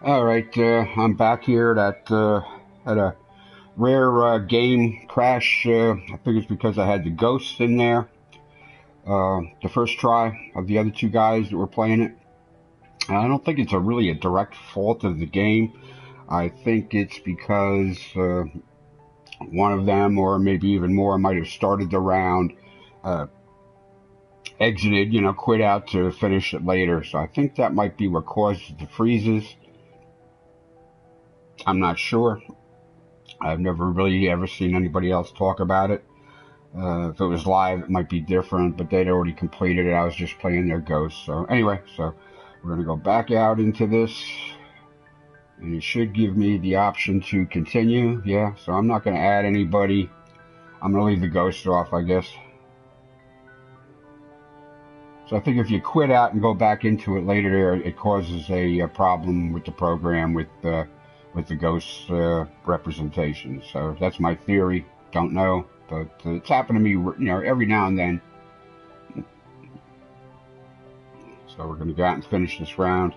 All right, I'm back here. That had a rare game crash. I think it's because I had the ghosts in there. The first try of the other two guys that were playing it. I don't think it's really a direct fault of the game. I think it's because one of them, or maybe even more, might have started the round, uh, exited, quit out to finish it later. So I think that might be what caused the freezes. I'm not sure. I've never really ever seen anybody else talk about it. If it was live, it might be different, but they'd already completed it. I was just playing their ghosts. So anyway, we're going to go back out into this, and it should give me the option to continue. Yeah, so I'm not going to add anybody. I'm going to leave the ghosts off, I guess. So I think if you quit out and go back into it later, there it causes a problem with the program with the ghost representation. So that's my theory. Don't know, but it's happened to me, every now and then. So we're going to go out and finish this round.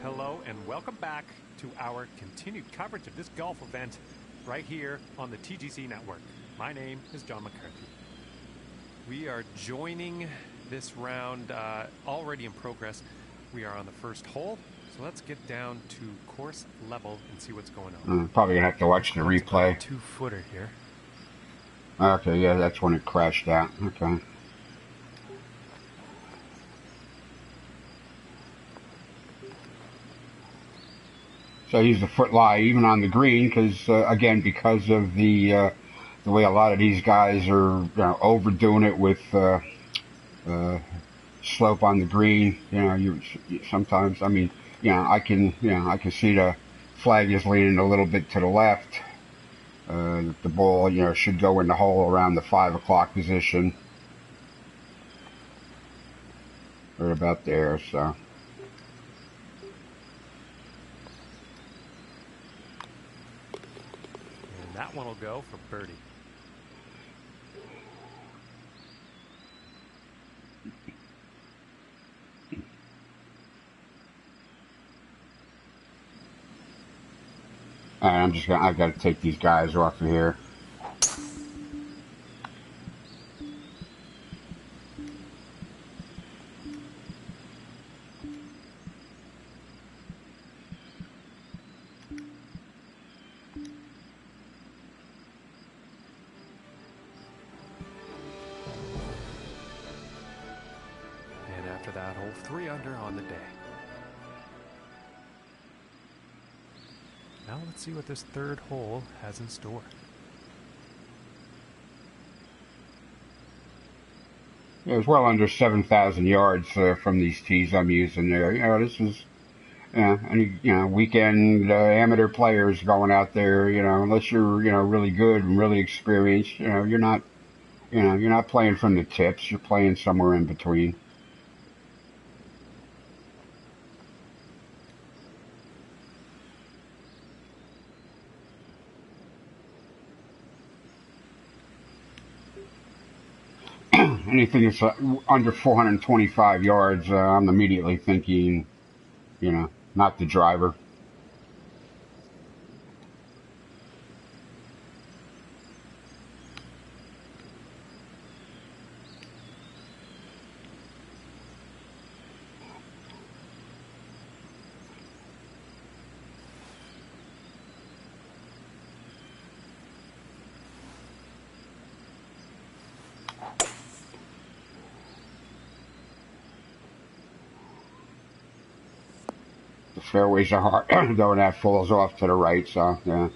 Hello and welcome back to our continued coverage of this golf event right here on the TGC network. My name is John McCarthy. We are joining this round already in progress. We are on the first hole, so let's get down to course level and see what's going on. Probably gonna have to watch the replay. 2-footer here. Okay, yeah, that's when it crashed out. Okay. So he's a foot lie even on the green because again, because of the way a lot of these guys are overdoing it with slope on the green. You sometimes, I mean, I can see the flag is leaning a little bit to the left. The ball, should go in the hole around the 5 o'clock position, right about there. So. And that one will go for birdie. And I've got to take these guys off of here. And after that hole, 3 under on the day. Now let's see what this third hole has in store. It was well under 7,000 yards from these tees I'm using there. This is any weekend amateur players going out there. Unless you're really good and really experienced, you're not playing from the tips. You're playing somewhere in between. Anything that's under 425 yards, I'm immediately thinking, not the driver. The fairways are hard, though, and that falls off to the right, so, yeah.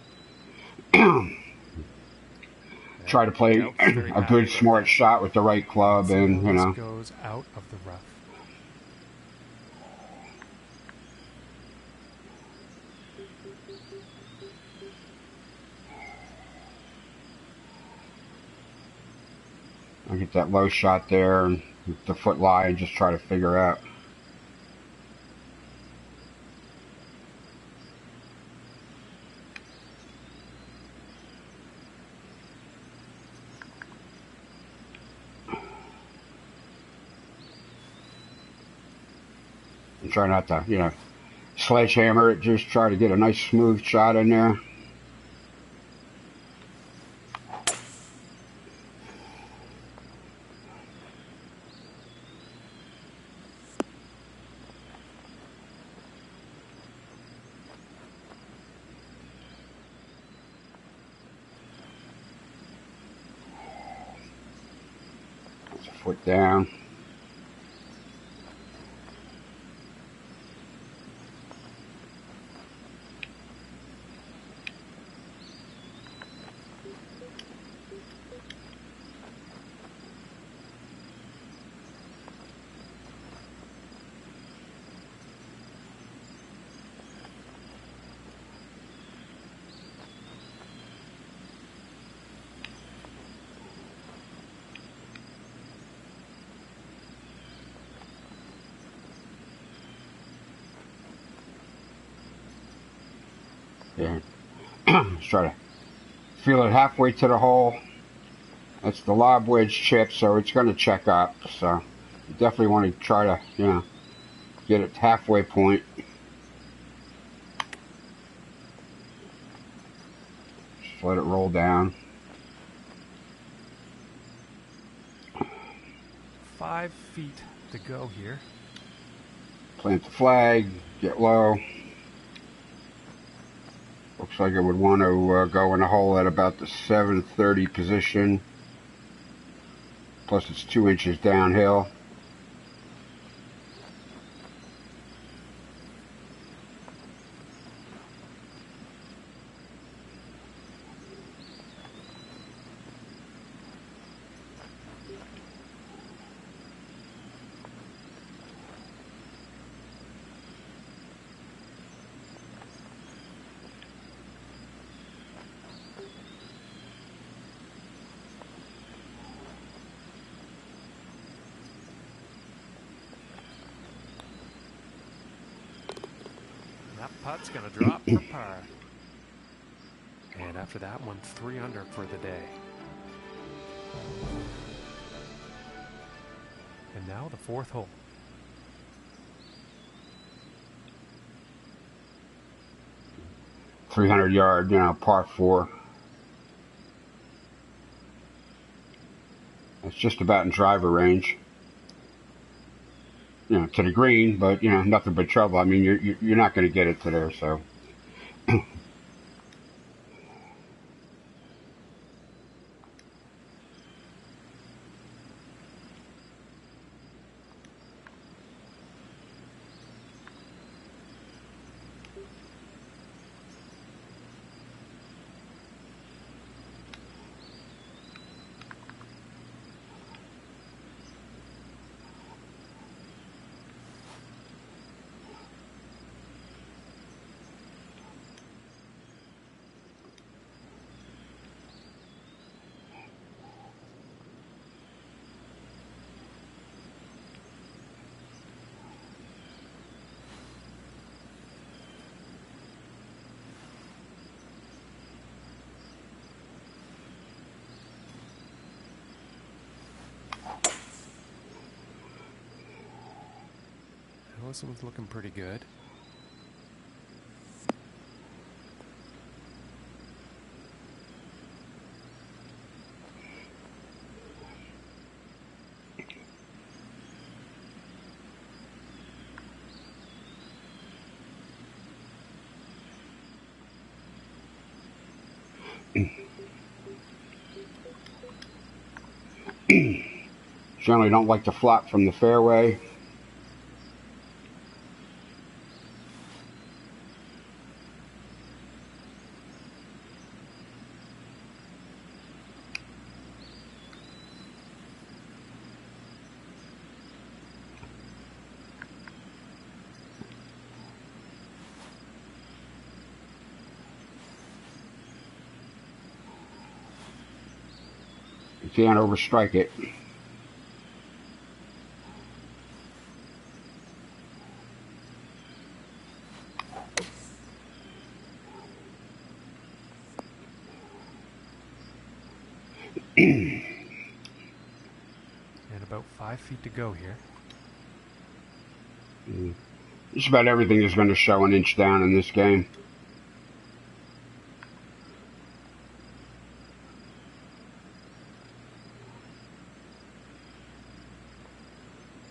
Try to play a good, smart shot with the right club, and, This goes out of the rough. I'll get that low shot there, and the foot lie and just try to figure out. And try not to, you know, sledgehammer it, just try to get a nice smooth shot in there. That's a foot down. Yeah. Let's try to feel it halfway to the hole. That's the lob wedge chip, so it's going to check up. So you definitely want to try to, you know, get it halfway point. Just let it roll down. 5 feet to go here. Plant the flag, get low. Looks like it would want to go in the hole at about the 730 position. Plus it's 2 inches downhill. That putt's going to drop for par. And after that one, 3 under for the day. And now the 4th hole. .300-yard, you know, par 4. It's just about in driver range. You know, to the green, but, you know, nothing but trouble. I mean, you're not going to get it to there, so. This one's looking pretty good. Generally don't like to flop from the fairway. You can't overstrike it. And about 5 feet to go here. Just about everything is going to show an inch down in this game.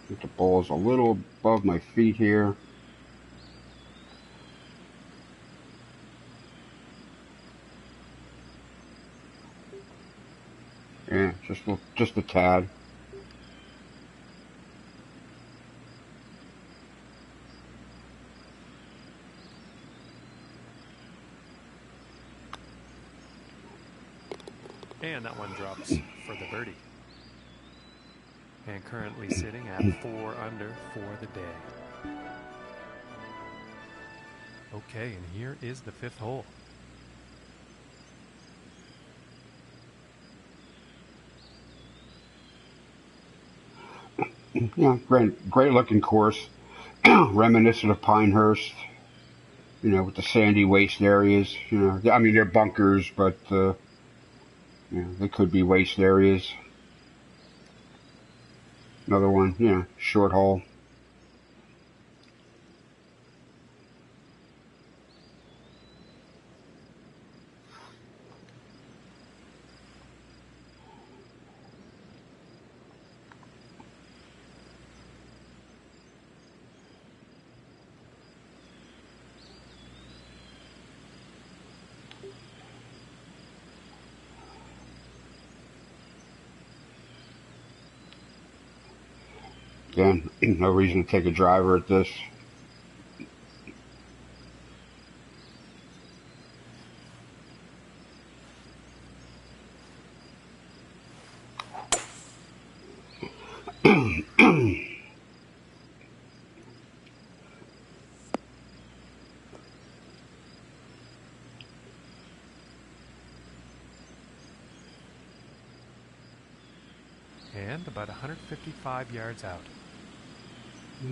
I think the ball's a little above my feet here. Yeah, just a tad. And that one drops for the birdie. And currently sitting at 4 under for the day. Okay, and here is the 5th hole. Yeah, great looking course. Reminiscent of Pinehurst. You know, with the sandy waste areas. You know, I mean, they're bunkers, but you know, they could be waste areas. Another one, you know, short hole. Again, no reason to take a driver at this. And about 155 yards out. A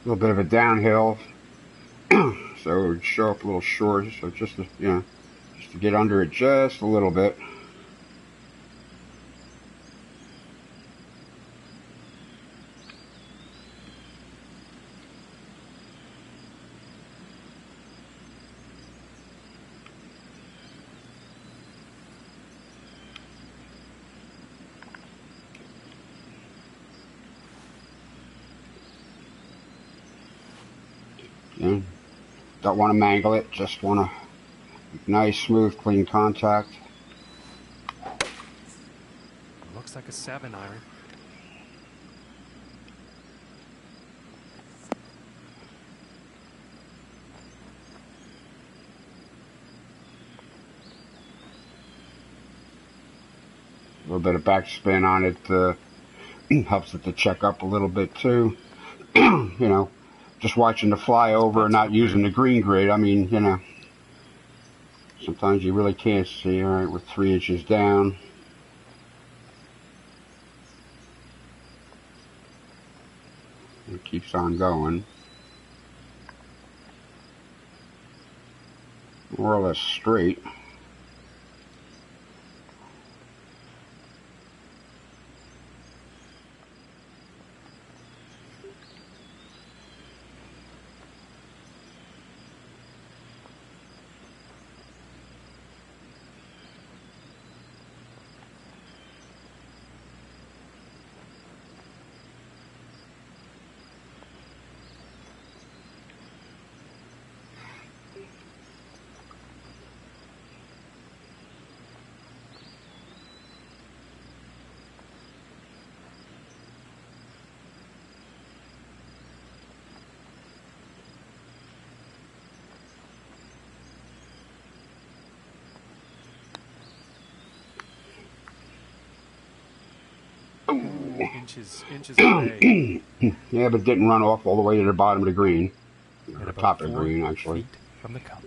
little bit of a downhill, so it would show up a little short. So just to, you know, just to get under it just a little bit. Yeah. Don't want to mangle it, just want to nice, smooth, clean contact. Looks like a 7-iron. A little bit of backspin on it helps it to check up a little bit too. You know, just watching the fly over and not using the green grid. I mean, you know, sometimes you really can't see. All right, we're 3 inches down. It keeps on going. More or less straight. Inches away. Yeah, but didn't run off all the way to the bottom of the green. At Or the about top of the 4 green, actually. feet from the cup.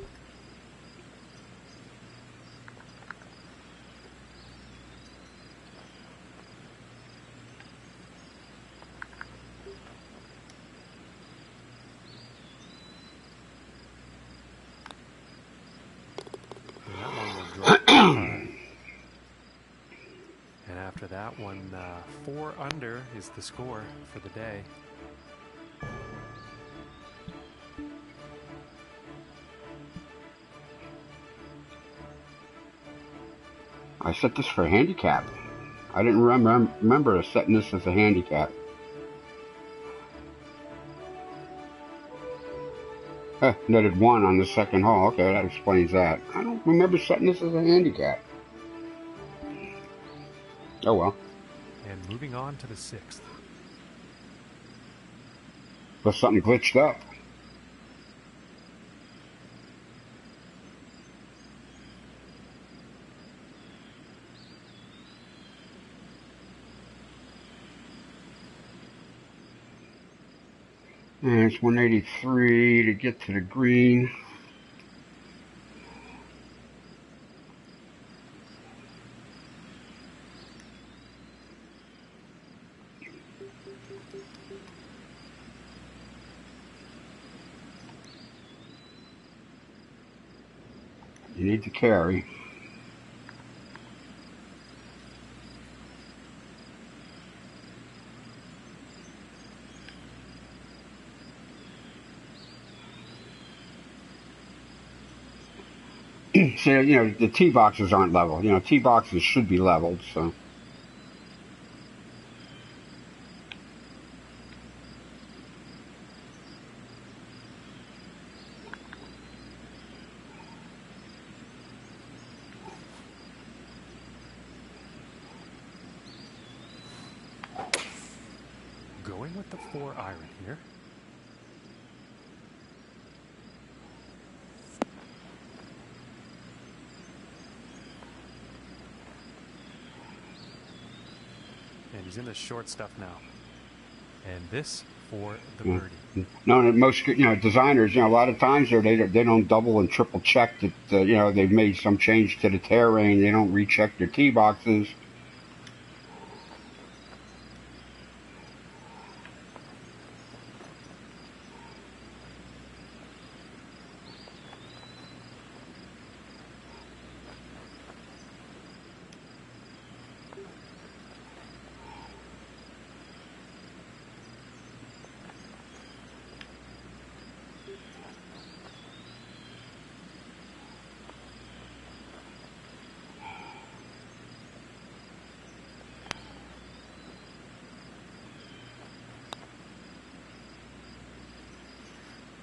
And that one will drop par. And after that one, 4 under is the score for the day. I set this for a handicap. I didn't remember setting this as a handicap. Netted 1 on the second hole. Okay, that explains that. I don't remember setting this as a handicap. Oh well. And moving on to the 6th. But something glitched up. And it's 183 to get to the green. You need to carry. So, you know, the tee boxes aren't level. You know, tee boxes should be leveled, so. Going with the 4 iron here. And he's in the short stuff now. And this for the birdie. No, most, you know, designers, you know, a lot of times they don't double and triple check that, you know, they've made some change to the terrain. They don't recheck their tee boxes.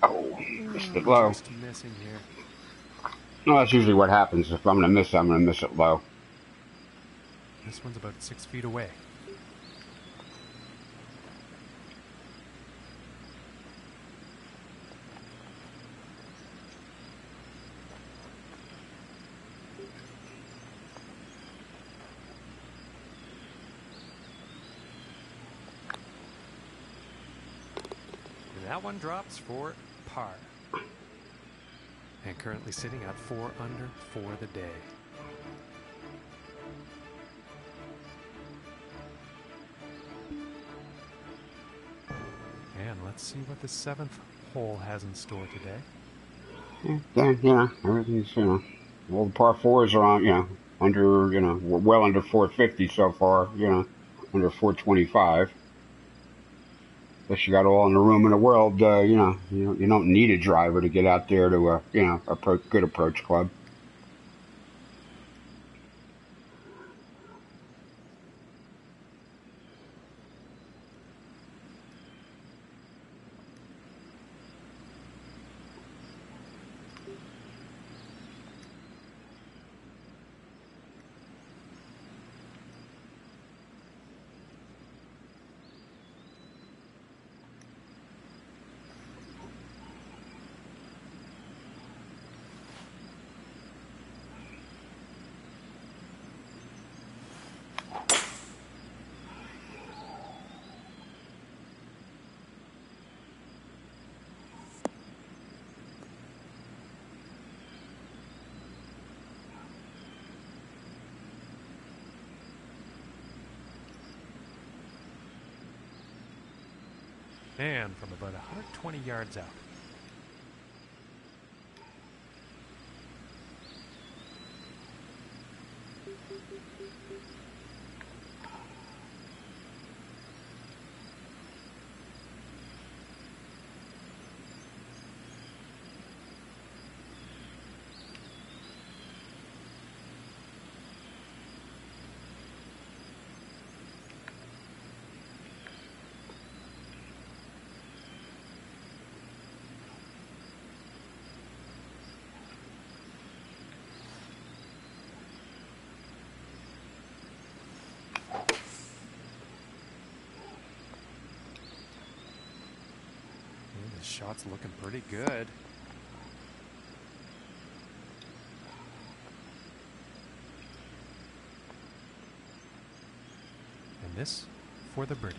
Oh, missed it low. Just missing here. No, that's usually what happens. If I'm going to miss it, I'm going to miss it low. This one's about 6 feet away. And that one drops for par. And currently sitting at 4 under for the day. And let's see what the 7th hole has in store today. Yeah, you know, everything's, you know, all the par 4s are on, you know, under, you know, we're well under 450 so far, you know, under 425. Unless you got all in the room in the world, you know, you don't need a driver to get out there to, you know, a good approach club. And from about 120 yards out. This shot's looking pretty good. And this for the birdie.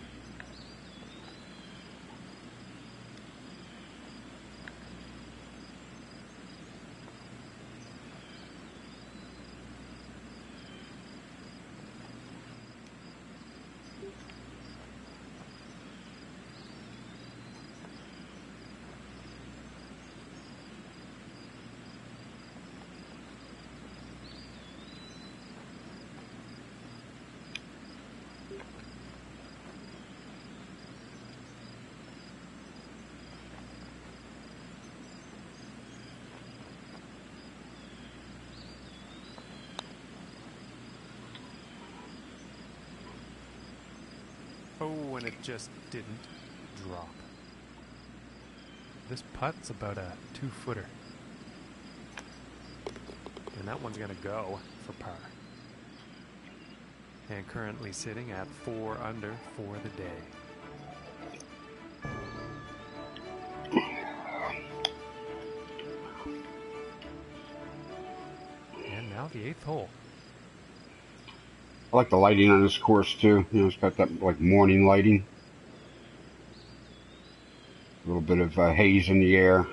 Oh, and it just didn't drop. This putt's about a 2-footer. And that one's going to go for par. And currently sitting at 4 under for the day. And now the 8th hole. I like the lighting on this course too. You know, it's got that like morning lighting. A little bit of haze in the air.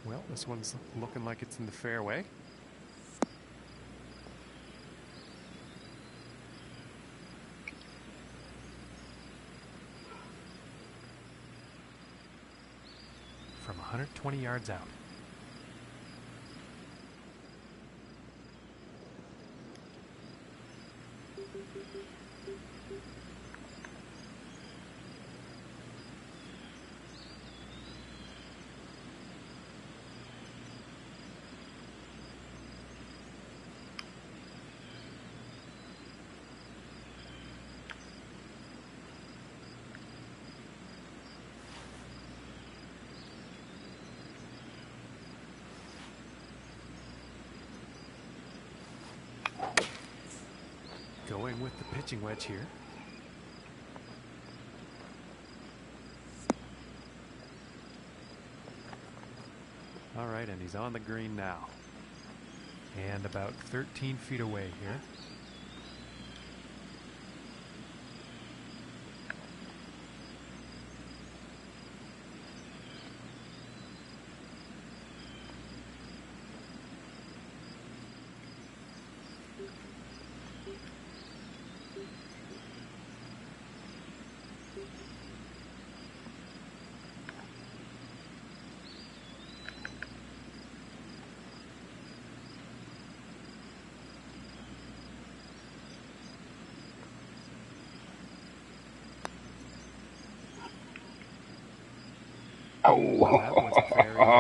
Well, this one's looking like it's in the fairway. From 120 yards out. Going with the pitching wedge here. All right, and he's on the green now. And about 13 feet away here.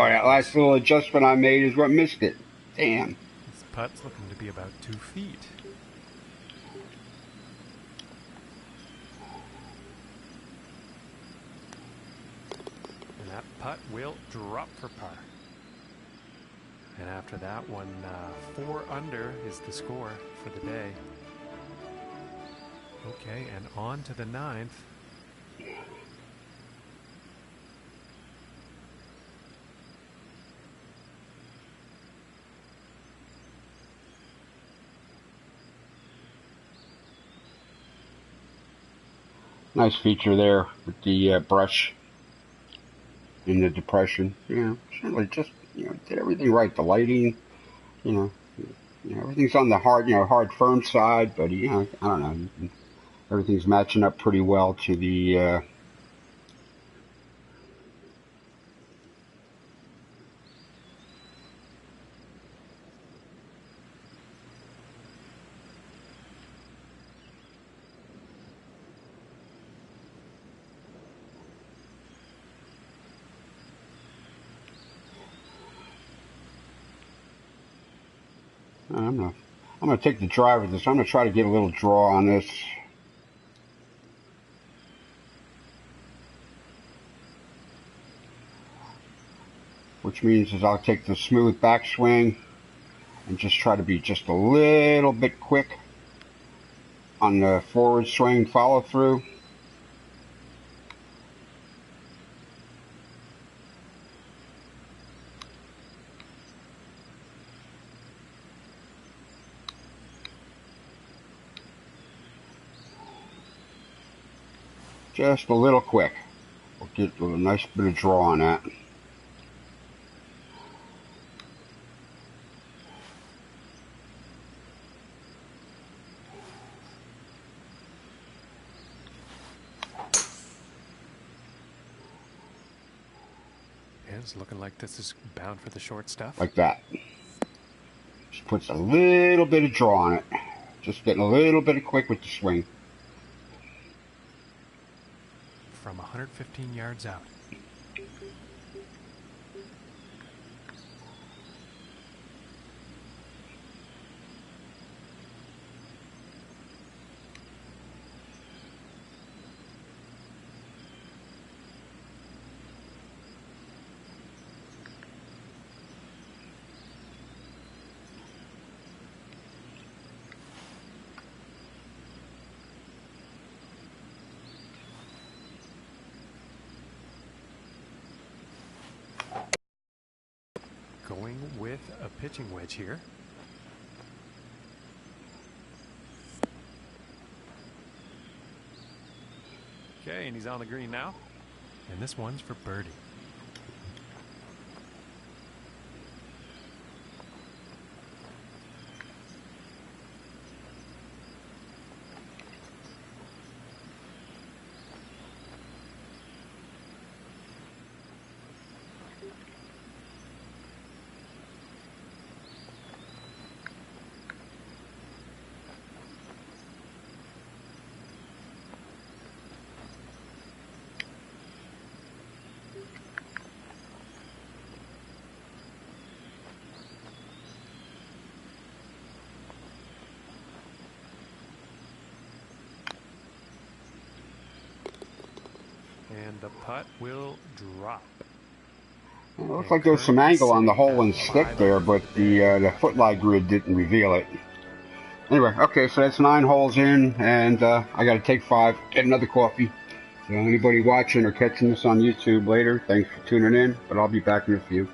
That last little adjustment I made is what missed it. Damn. This putt's looking to be about 2 feet. that putt will drop for par. And after that one, 4 under is the score for the day. Okay, and on to the 9th. Nice feature there with the brush in the depression. Certainly just, did everything right. The lighting, everything's on the hard firm side, but I don't know. Everything's matching up pretty well to the I'm gonna take the drive with this. I'm gonna try to get a little draw on this. Which means is I'll take the smooth backswing and just try to be just a little bit quick on the forward swing follow through. Just a little quick. We'll get a nice bit of draw on that. It's looking like this is bound for the short stuff. Like that. Just puts a little bit of draw on it. Just getting a little bit of quick with the swing. From 115 yards out. Going with a pitching wedge here. Okay, and he's on the green now. And this one's for birdie. And the putt will drop. It looks like there was some angle on the hole and stick there, but the footlight grid didn't reveal it. Anyway, okay, so that's 9 holes in, and I got to take 5, get another coffee. So anybody watching or catching this on YouTube later, thanks for tuning in, but I'll be back in a few.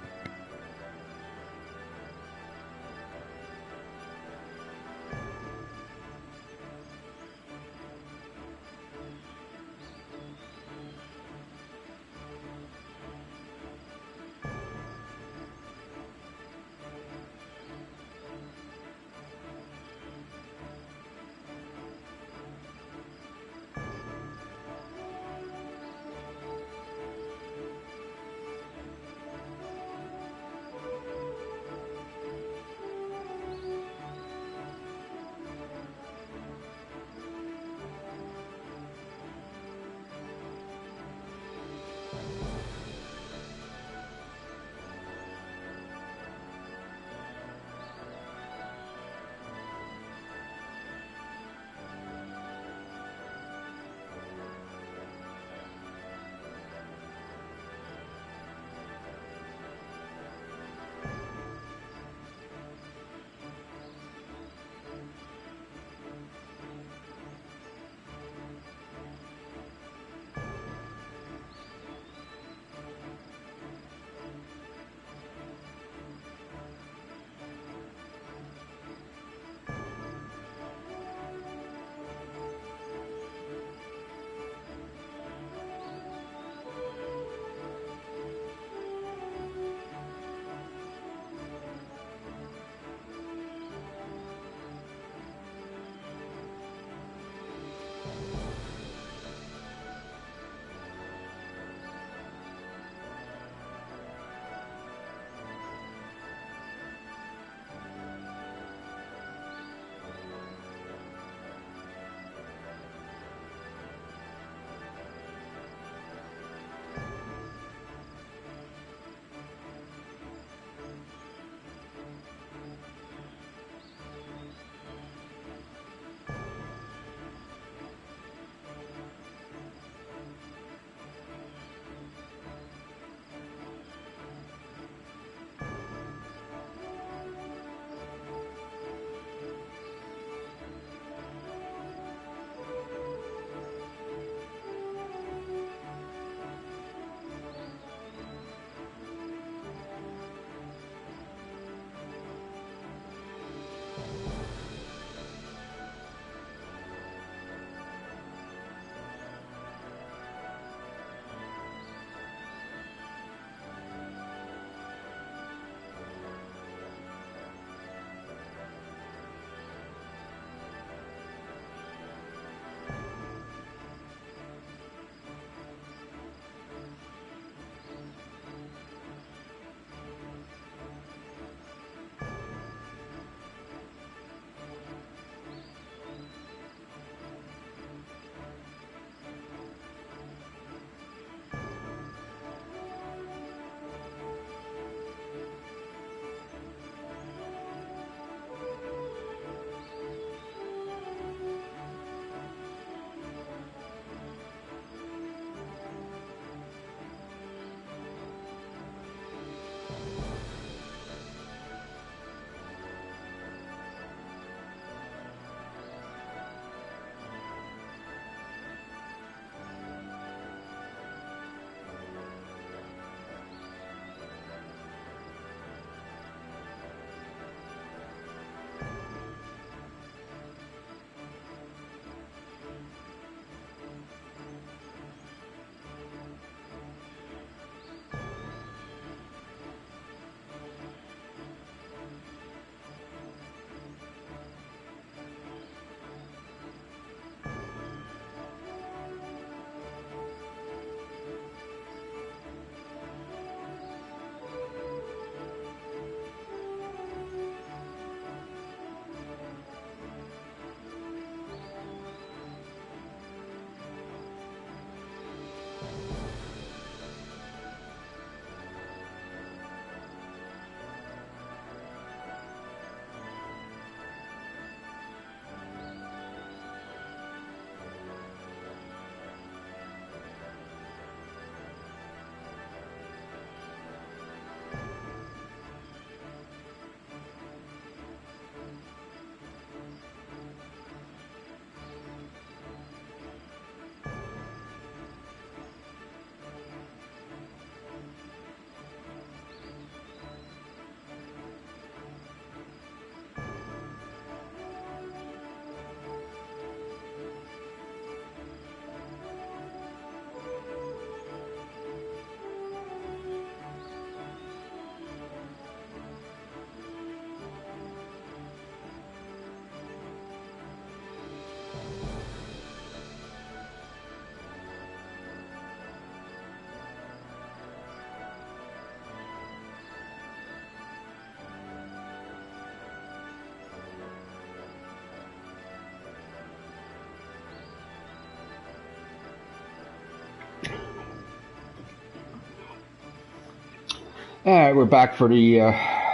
All right, we're back for the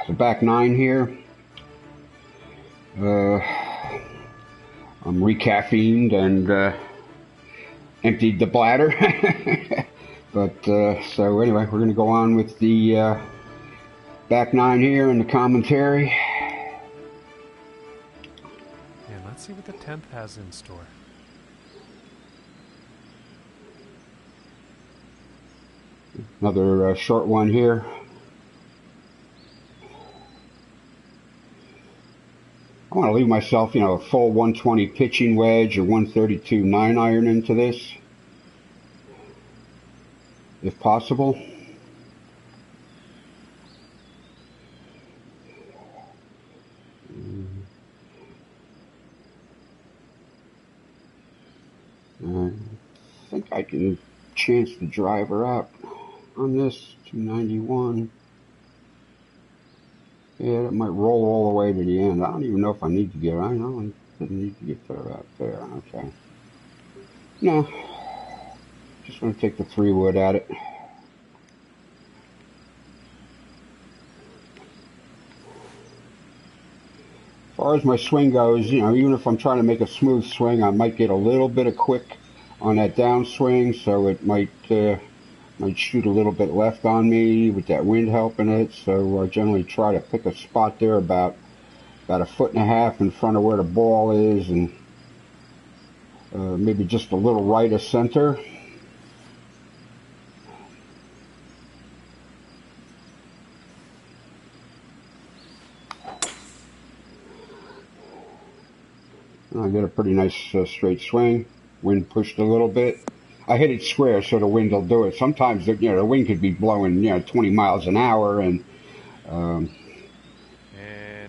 back nine here. I'm recaffeined and emptied the bladder. But so anyway, we're going to go on with the back nine here and the commentary. And let's see what the 10th has in store. Another short one here. I want to leave myself, a full 120 pitching wedge or 132 9-iron into this, if possible. I think I can chance the driver out on this 291. Yeah, it might roll all the way to the end. I don't even know if I need to get. I know I didn't need to get to about there. Okay. No, just going to take the 3-wood at it. As far as my swing goes, you know, even if I'm trying to make a smooth swing, I might get a little bit of quick on that downswing, so it might shoot a little bit left on me with that wind helping it. So I generally try to pick a spot there about 1.5 feet in front of where the ball is, and maybe just a little right of center. And I get a pretty nice straight swing. Wind pushed a little bit. I hit it square, so the wind will do it. Sometimes, you know, the wind could be blowing, you know, 20 miles an hour, and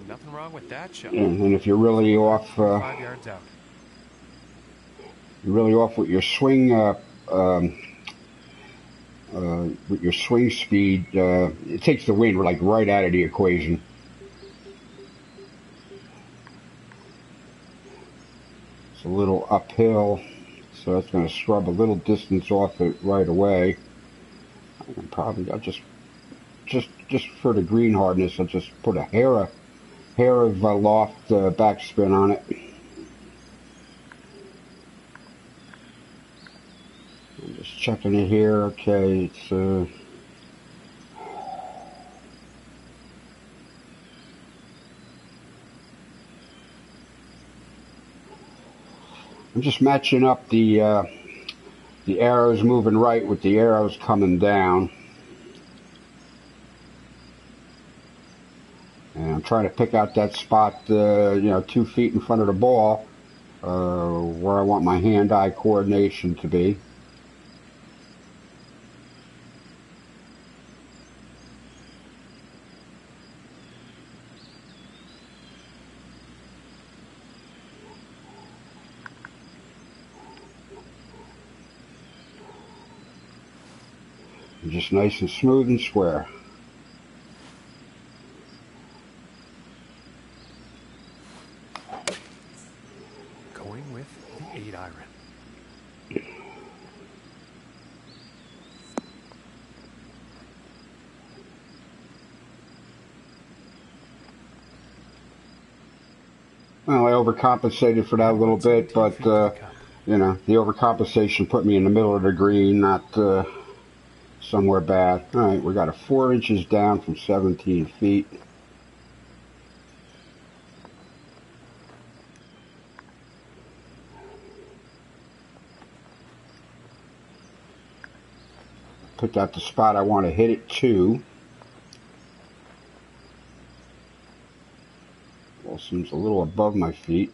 nothing wrong with that shot. And if you're really off, 5 yards out. You're really off with your swing, speed. It takes the wind like right out of the equation. It's a little uphill, so that's going to scrub a little distance off it right away. I'll just for the green hardness, I'll just put a hair of loft backspin on it. I'm just checking it here. Okay, it's I'm just matching up the arrows moving right with the arrows coming down. And I'm trying to pick out that spot, you know, 2 feet in front of the ball, where I want my hand-eye coordination to be. Just nice and smooth and square. Going with the 8-iron. Well, I overcompensated for that a little bit, but you know, the overcompensation put me in the middle of the green, not somewhere bad. All right, we got a 4 inches down from 17 feet. Picked out the spot I want to hit it to. Ball seems a little above my feet.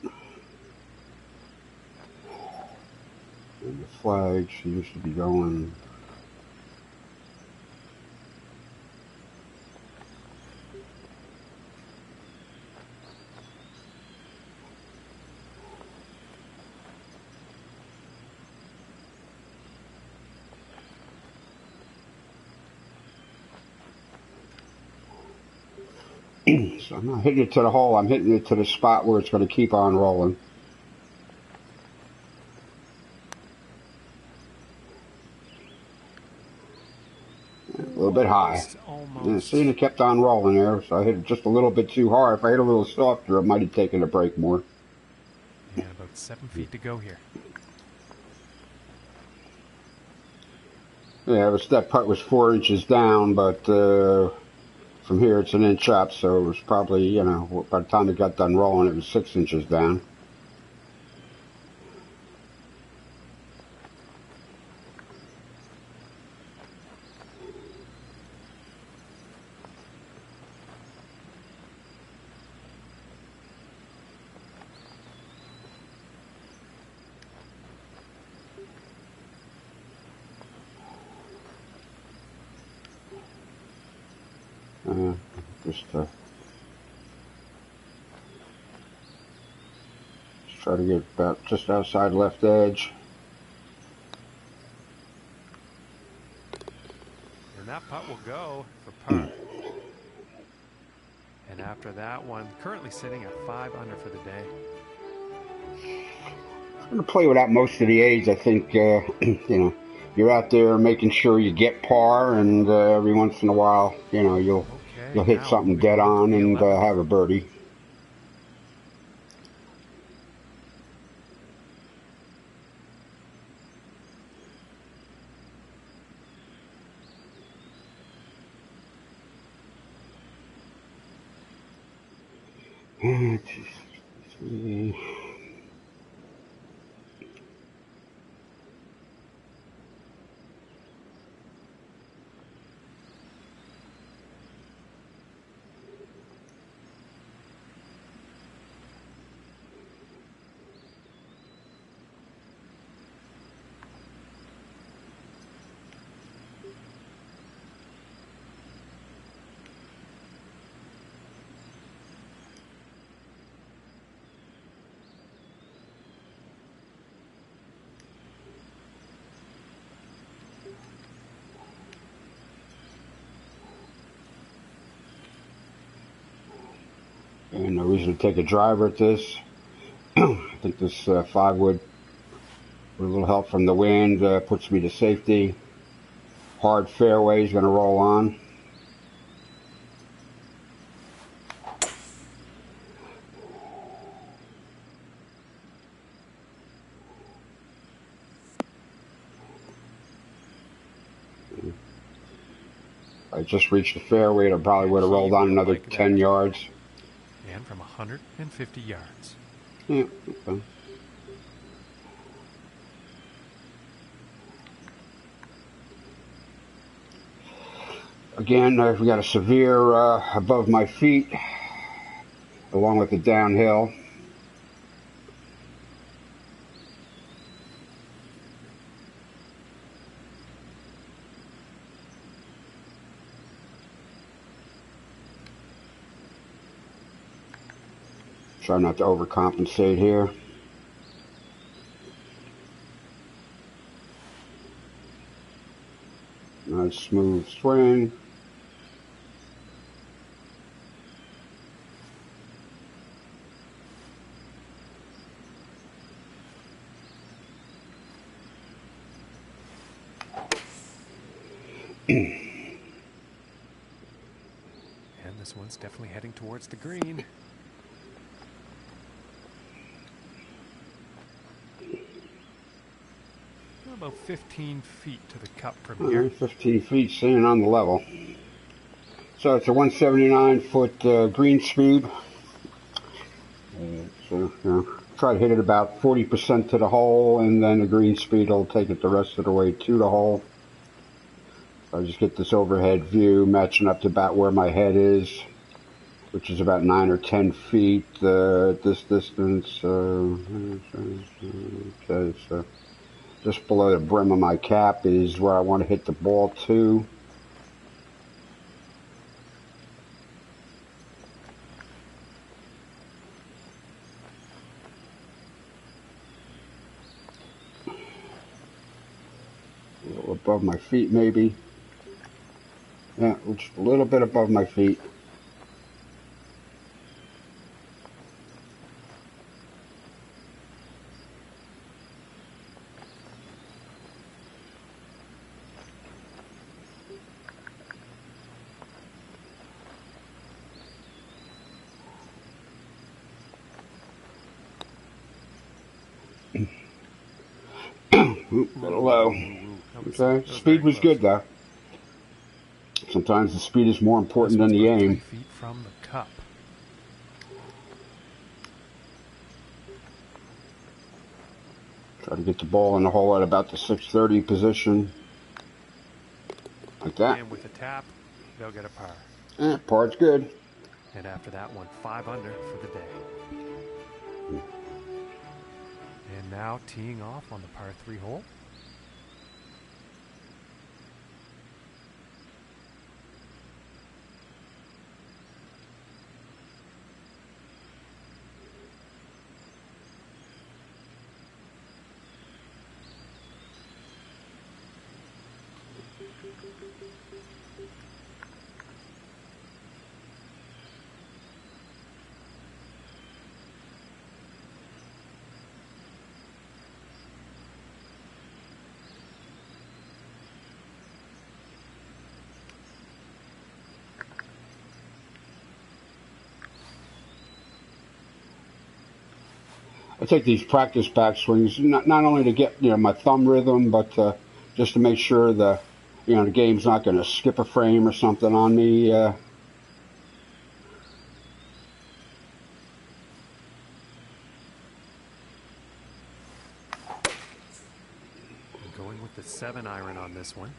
And the flag seems to be going. So I'm not hitting it to the hole, I'm hitting it to the spot where it's going to keep on rolling. A little bit high. Yeah, seeing it kept on rolling there, so I hit it just a little bit too hard. If I hit a little softer, it might have taken a break more. And about 7 feet to go here. Yeah, that putt was 4 inches down, but from here it's an inch up, so it was probably, you know, by the time it got done rolling, it was 6 inches down. Just try to get about just outside left edge. And that putt will go for par. And after that one, currently sitting at 5 under for the day. I'm going to play without most of the aids. I think, you know, you're out there making sure you get par, and every once in a while, you know, you'll hit something dead on and have a birdie. And no reason to take a driver at this. I think this 5-wood, with a little help from the wind, puts me to safety. Hard fairway is going to roll on. I just reached the fairway. It probably would have rolled on another 10 yards. And from 150 yards. Yeah, okay. Again, we got a severe above my feet, along with the downhill. Try not to overcompensate here. Nice smooth swing. And this one's definitely heading towards the green. About 15 feet to the cup from here. 15 feet, staying on the level. So it's a 179-foot green speed. So, try to hit it about 40% to the hole, and then the green speed will take it the rest of the way to the hole. I just get this overhead view matching up to about where my head is, which is about 9 or 10 feet this distance. Okay, so just below the brim of my cap is where I want to hit the ball to. A little above my feet, maybe. Yeah, just a little bit above my feet. Oop, a little low. Okay, speed was good though. Sometimes the speed is more important than the aim. 3 feet from the cup. Try to get the ball in the hole at about the 630 position. Like that. And with a tap, they'll get a par. Par's good. And after that one, 5 under for the day. And now teeing off on the par 3 hole. I take these practice backswings not only to get my thumb rhythm, but just to make sure the the game's not going to skip a frame or something on me. Going with the 7-iron on this one.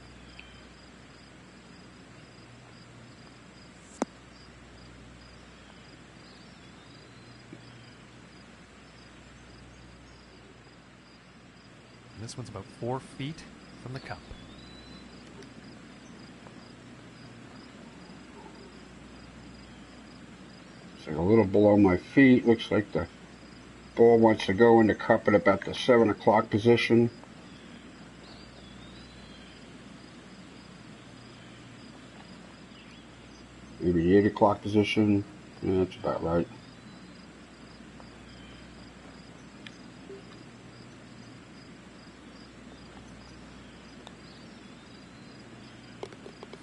And this one's about 4 feet from the cup. It's like a little below my feet. Looks like the ball wants to go in the cup at about the 7 o'clock position. Maybe the 8 o'clock position. Yeah, that's about right.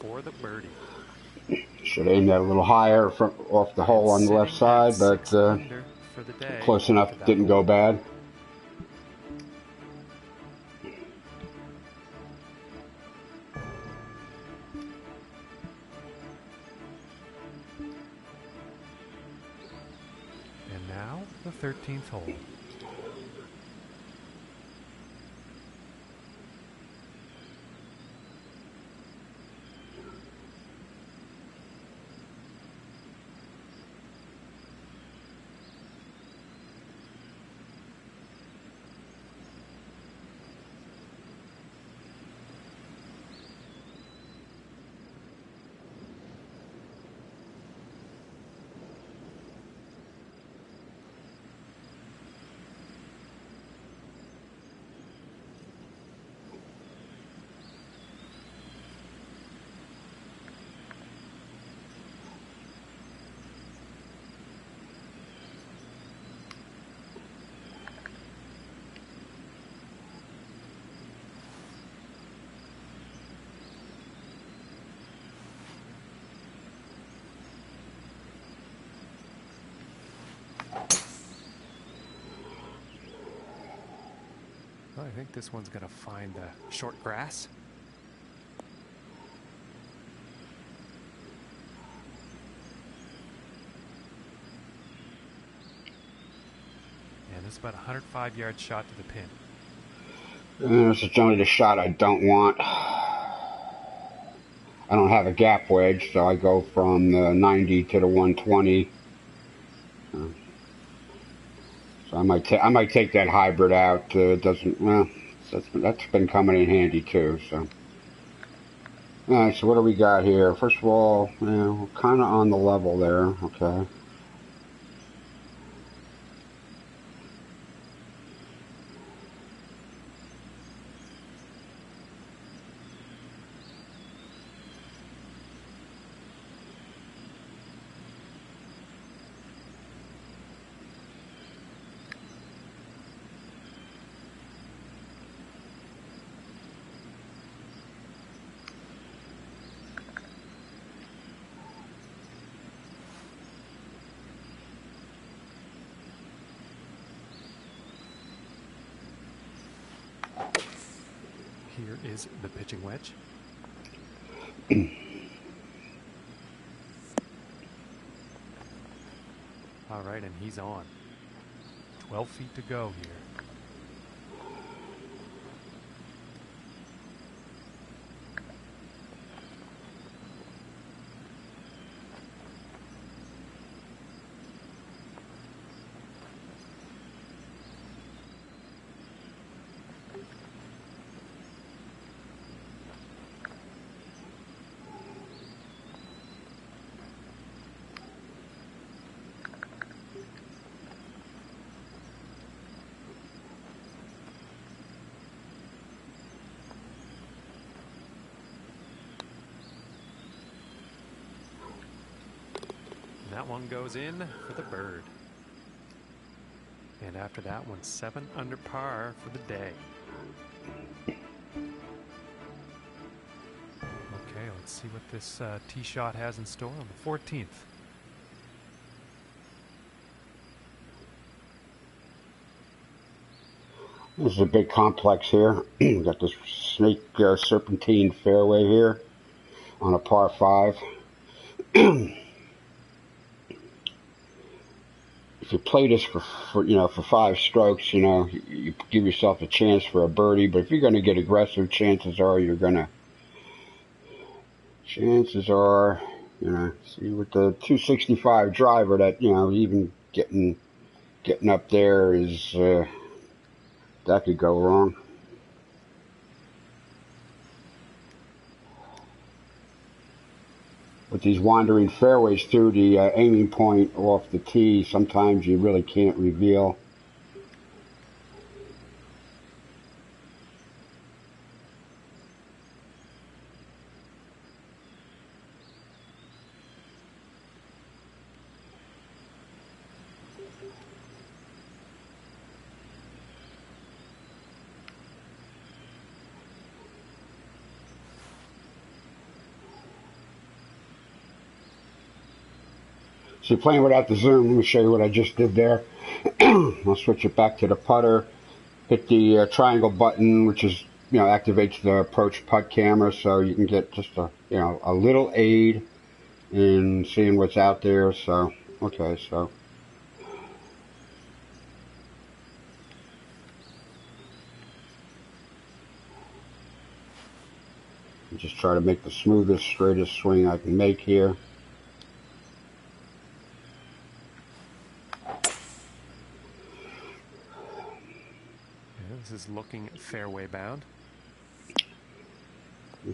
For the birdie. Should aim that a little higher off the hole on the left side, but close enough. Didn't go bad. And now the 13th hole. Well, I think this one's going to find the short grass. And it's about a 105-yard shot to the pin. This is generally the shot I don't want. I don't have a gap wedge, so I go from the 90 to the 120. So I might take that hybrid out. Doesn't well. That's been coming in handy too. So. All right. So what do we got here? First of all, we're kind of on the level there. Okay. Here is the pitching wedge. All right, and he's on. 12 feet to go here. that one goes in for the bird. And after that one, 7 under par for the day. Okay, let's see what this tee shot has in store on the 14th. This is a big complex here. We've got this snake serpentine fairway here on a par 5. If you play this for 5 strokes, you give yourself a chance for a birdie. But if you're going to get aggressive, chances are, see with the 265 driver that, even getting up there is, that could go wrong. With these wandering fairways through the aiming point off the tee, sometimes you really can't reveal. So you're playing without the zoom. Let me show you what I just did there. I'll switch it back to the putter. Hit the triangle button, which is, activates the approach putt camera, so you can get just a little aid in seeing what's out there. So, okay, so. Just try to make the smoothest, straightest swing I can make here. This is looking fairway bound.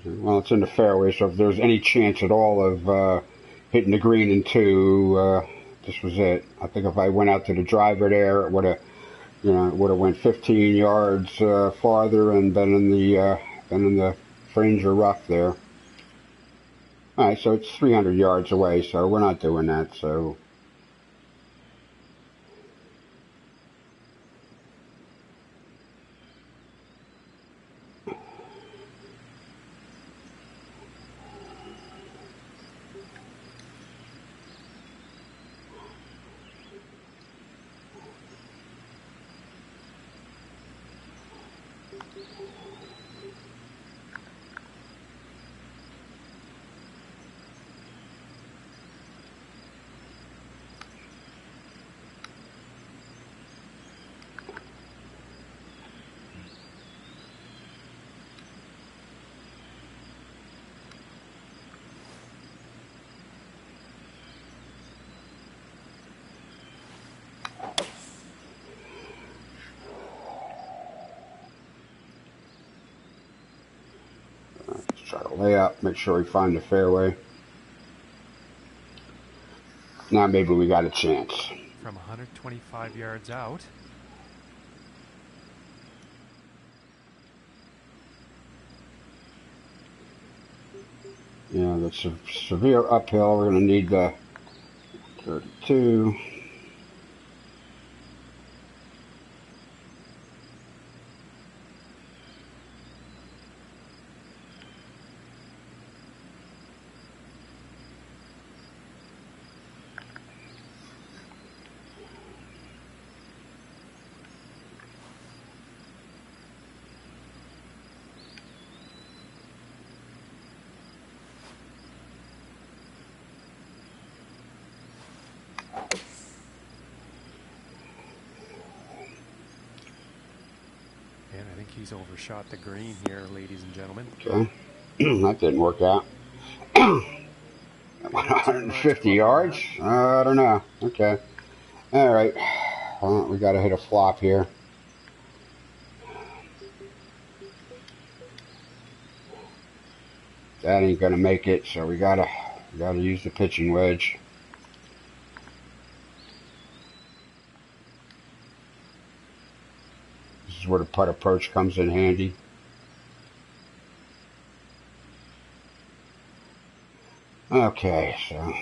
Well, it's in the fairway, so if there's any chance at all of hitting the green in 2, this was it. I think if I went out to the driver there, it would have, went 15 yards farther and been in the fringe or rough there. All right, so it's 300 yards away, so we're not doing that. So. Try to lay up, make sure we find the fairway. Now maybe we got a chance. From 125 yards out. Yeah, that's a severe uphill. We're going to need the 32. And I think he's overshot the green here, ladies and gentlemen. Okay. That didn't work out. 150 yards? I don't know. Okay. All right. Well, we got to hit a flop here. That ain't gonna make it, so we gotta use the pitching wedge. This is where the putt approach comes in handy. Okay, so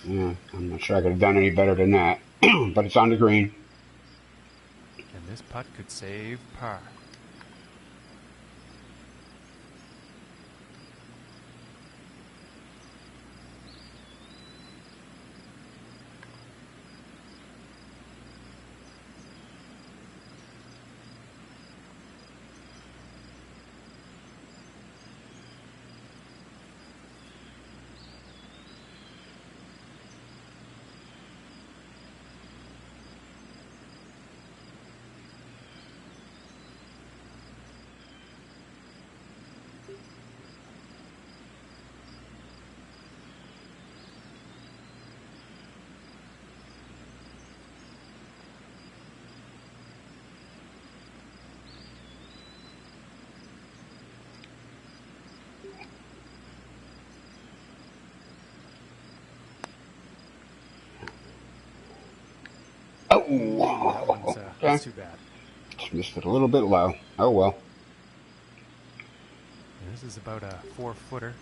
Yeah, I'm not sure I could have done any better than that. But it's on the green. And this putt could save par. Oh, That's okay. too bad. Just missed it a little bit low. Oh well. And this is about a 4-footer.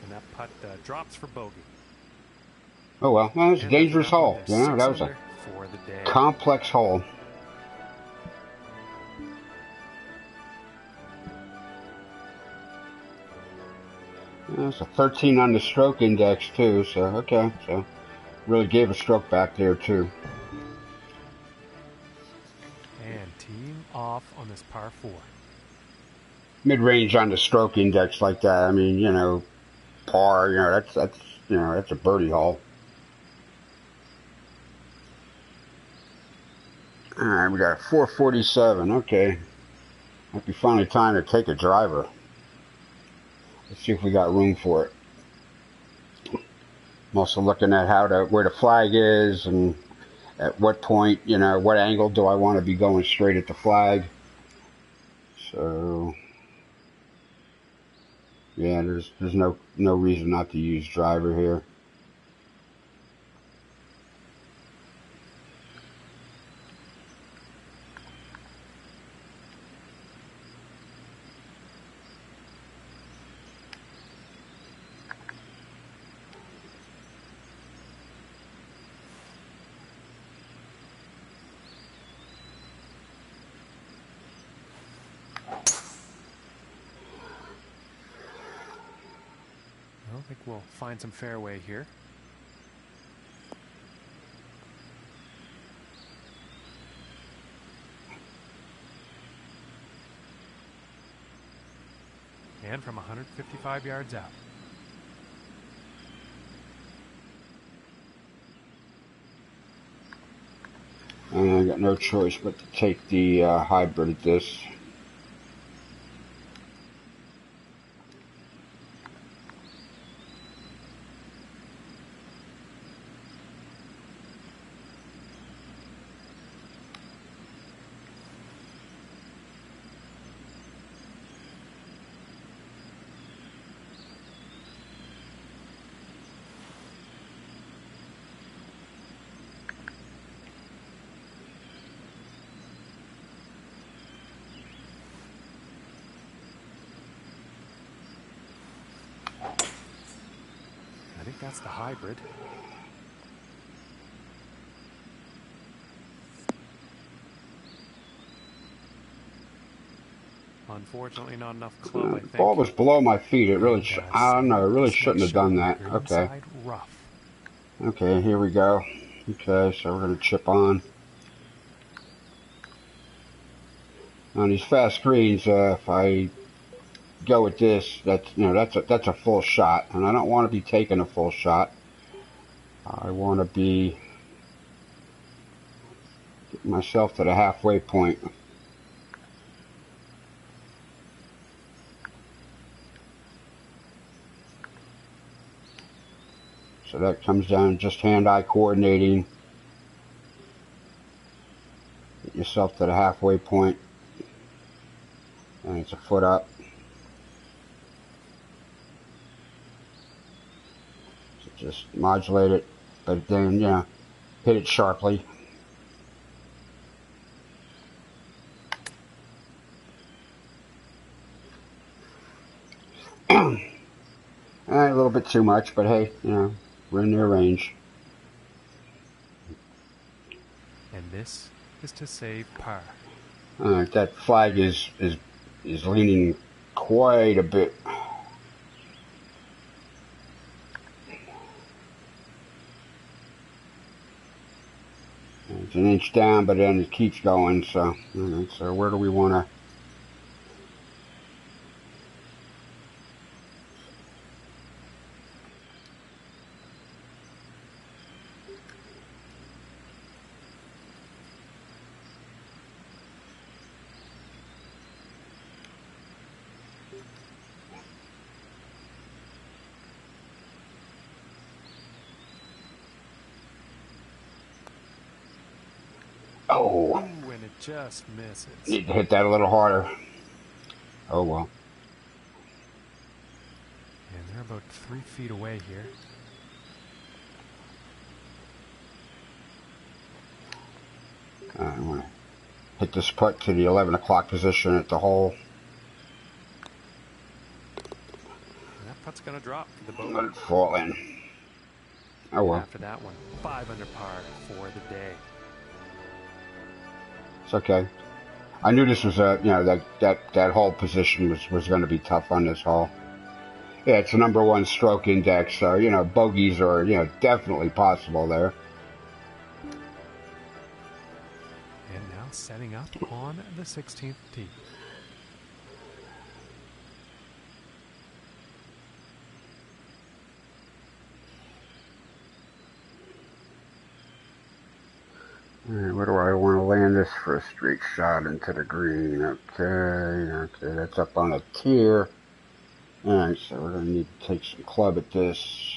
And that putt drops for bogey. Oh well. Well, it's a And dangerous after that one, hole. they're You know, six that was a under for the day. complex hole. Yeah, it's a 13 on the stroke index too. So okay. So really gave a stroke back there too. And teeing off on this par 4. Mid-range on the stroke index like that. I mean, you know, par. You know, that's a birdie hole. All right, we got a 447. Okay, might be finally time to take a driver. Let's see if we got room for it. I'm also looking at where the flag is and at what point, you know, what angle do I want to be going straight at the flag. So yeah, there's no reason not to use driver here. I think we'll find some fairway here. And from 155 yards out. And I got no choice but to take the hybrid at this. I think that's the hybrid. Unfortunately, not enough club, I The think. ball was below my feet. It really, And, I don't know. It really snake shouldn't have showing done the that. green Okay. side rough. Okay, here we go. Okay, so we're gonna chip on. On these fast greens, if I go with this, that's a full shot, and I don't want to be taking a full shot. I want to be getting myself to the halfway point. So that comes down just hand-eye coordinating. Get yourself to the halfway point, and it's a foot up. So just modulate it, but then, hit it sharply. A little bit too much, but hey, you know, we're in their range. And this is to save par. That flag is leaning quite a bit. It's an inch down, but then it keeps going. So, so where do we want to? Oh, ooh, and it just misses. Need to hit that a little harder. Oh well. And they're about 3 feet away here. I want to hit this putt to the 11 o'clock position at the hole. And that putt's going to drop for the bogey. Let it fall in. Oh well. After that one, 5 under par for the day. It's okay. I knew this was a, that hole position was going to be tough on this hole. Yeah, it's a number 1 stroke index, so, bogeys are, definitely possible there. And now setting up on the 16th tee. All right, where do I want to land this for a straight shot into the green? Okay, that's up on a tier. All right, so we're going to need to take some club at this.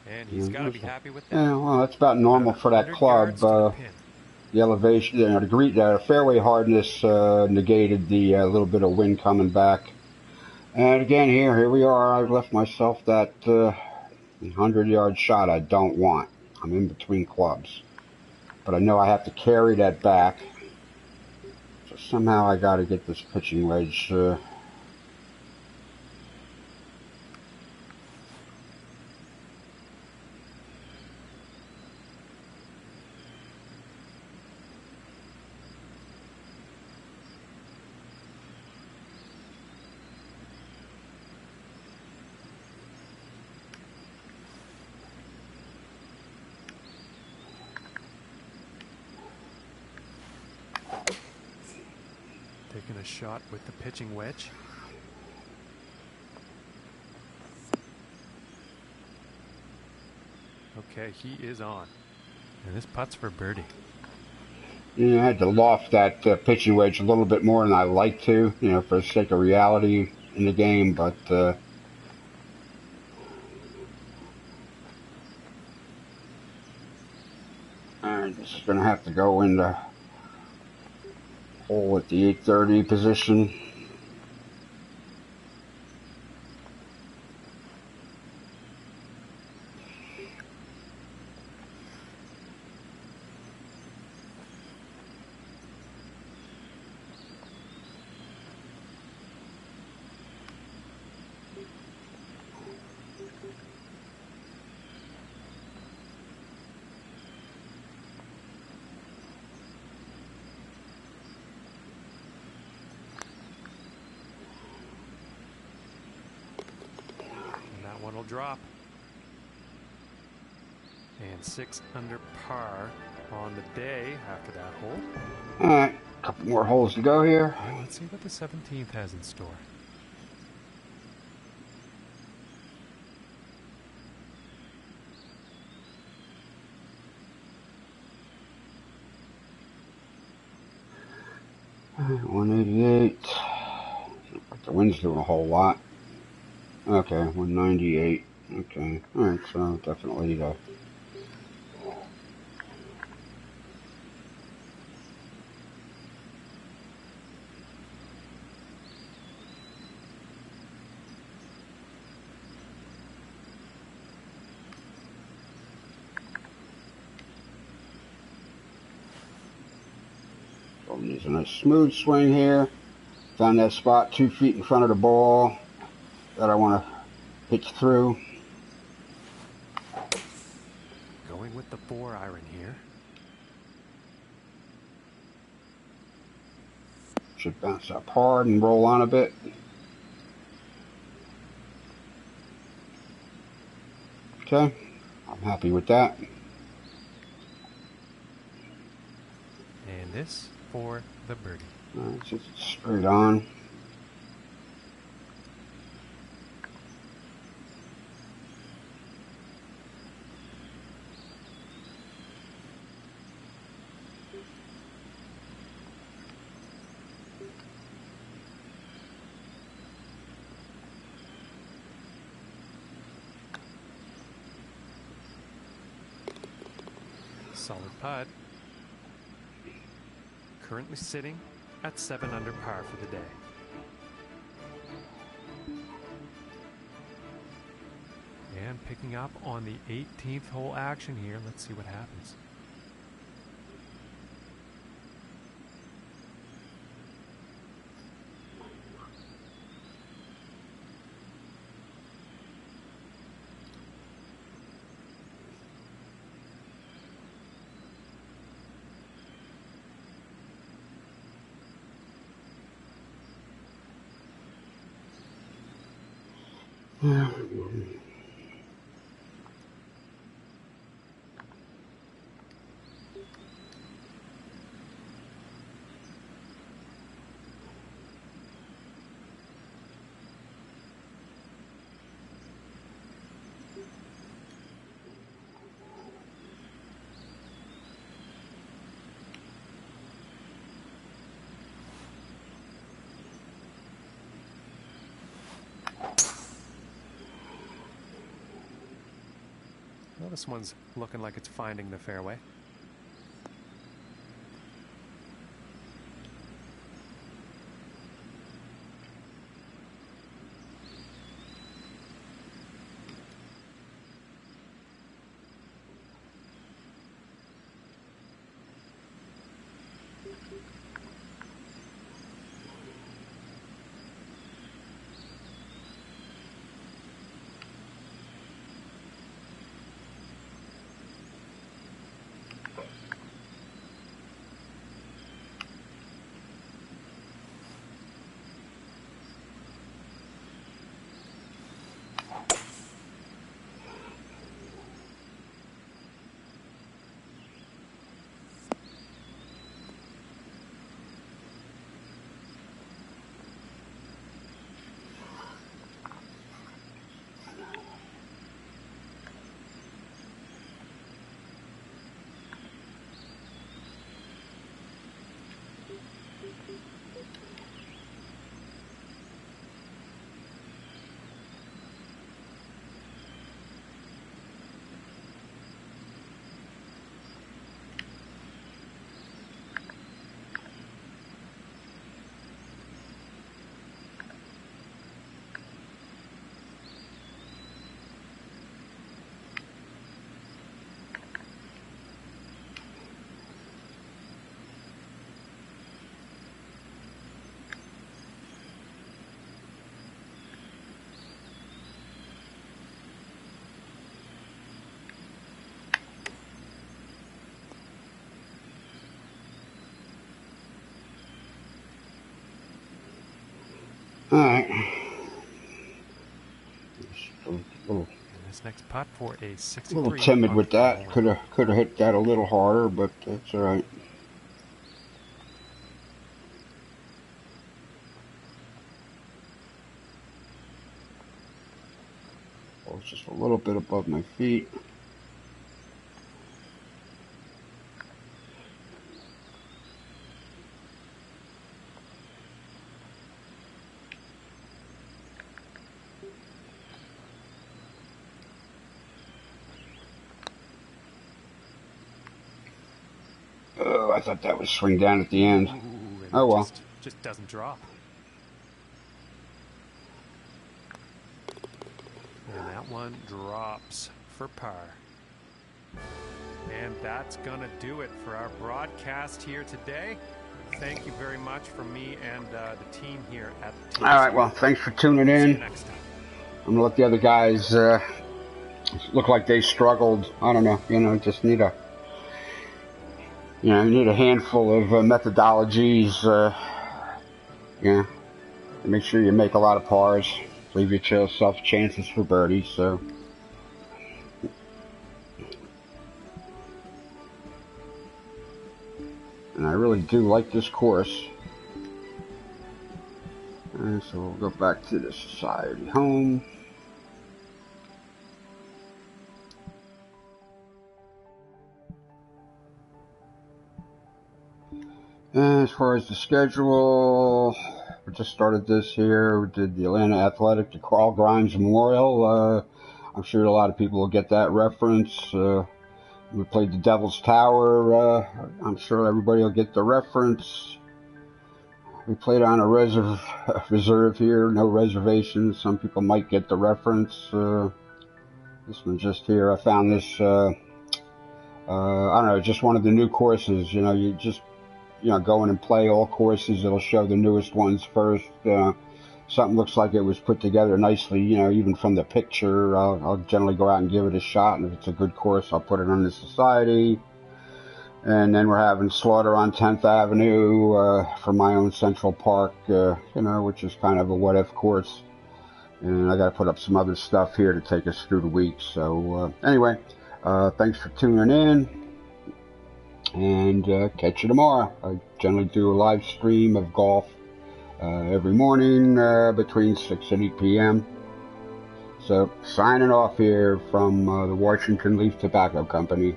And he's got to be happy with that. Yeah, well, that's about normal for that club. The elevation, the fairway hardness negated the little bit of wind coming back. And again, here we are. I've left myself that 100-yard shot I don't want. I'm in between clubs. But I know I have to carry that back. So somehow I got to get this pitching wedge. Taking a shot with the pitching wedge. Okay, he is on. And this putt's for birdie. I had to loft that pitching wedge a little bit more than I like to, for the sake of reality in the game, but this is going to have to go in the hole at the 830 position. One will drop. And 6 under par on the day after that hole. All right, a couple more holes to go here. And let's see what the 17th has in store. All right, 188. But the wind's doing a whole lot. Okay, 198. Okay, alright, so definitely the... So I'm using a smooth swing here. Found that spot 2 feet in front of the ball that I want to pitch through. Going with the 4-iron here. Should bounce up hard and roll on a bit. Okay, I'm happy with that. And this for the birdie. Alright, just straight on. Solid putt. Currently sitting at 7 under par for the day. And picking up on the 18th hole action here. Let's see what happens. Well, this one's looking like it's finding the fairway. Alright. And this next putt for a 63. A little timid with that. Could have hit that a little harder, but that's alright. Oh, it's just a little bit above my feet. I thought that would swing down at the end. Ooh, Oh well. Just doesn't drop. And that one drops for par. And that's gonna do it for our broadcast here today. Thank you very much from me and the team here at the TGC. All right, well, thanks for tuning in. See you next time. I'm gonna let the other guys look like they struggled. I don't know, just need a, you need a handful of methodologies, to make sure you make a lot of pars, leave yourself chances for birdies. So, and I really do like this course. And so we'll go back to the society home. And as far as the schedule, we just started this here. We did the Atlanta Athletic, the Carl Grimes Memorial. I'm sure a lot of people will get that reference. We played the Devil's Tower. I'm sure everybody will get the reference. We played on a reserve here, no reservations. Some people might get the reference. This one just here. I found this, I don't know, just one of the new courses. You just, go in and play all courses. It'll show the newest ones first. Something looks like it was put together nicely, even from the picture. I'll generally go out and give it a shot, and if it's a good course, I'll put it on the society. And then we're having Slaughter on 10th Avenue for my own Central Park, which is kind of a what-if course. And I got to put up some other stuff here to take us through the week. So anyway, thanks for tuning in, and catch you tomorrow. I generally do a live stream of golf every morning between 6 and 8 p.m. So signing off here from the Washington Leaf Tobacco Company.